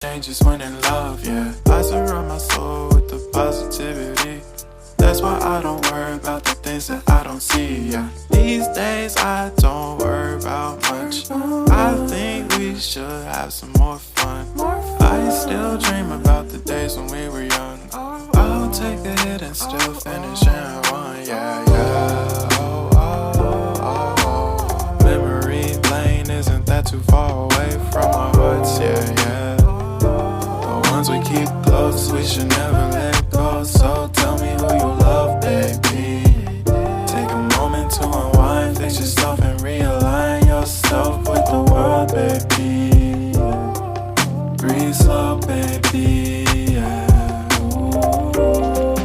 Changes when in love, yeah. I surround my soul with the positivity. That's why I don't worry about the things that I don't see, yeah. These days I don't worry about much. I think we should have some more fun. I still dream about the days when we were young. I'll take a hit and still finish in one, yeah, yeah. Oh, oh, oh, oh. Memory lane isn't that too far away from our hearts, yeah, yeah. Ones we keep close, we should never let go. So tell me who you love, baby. Take a moment to unwind, fix yourself and realign yourself with the world, baby. Breathe slow, baby, yeah. Ooh.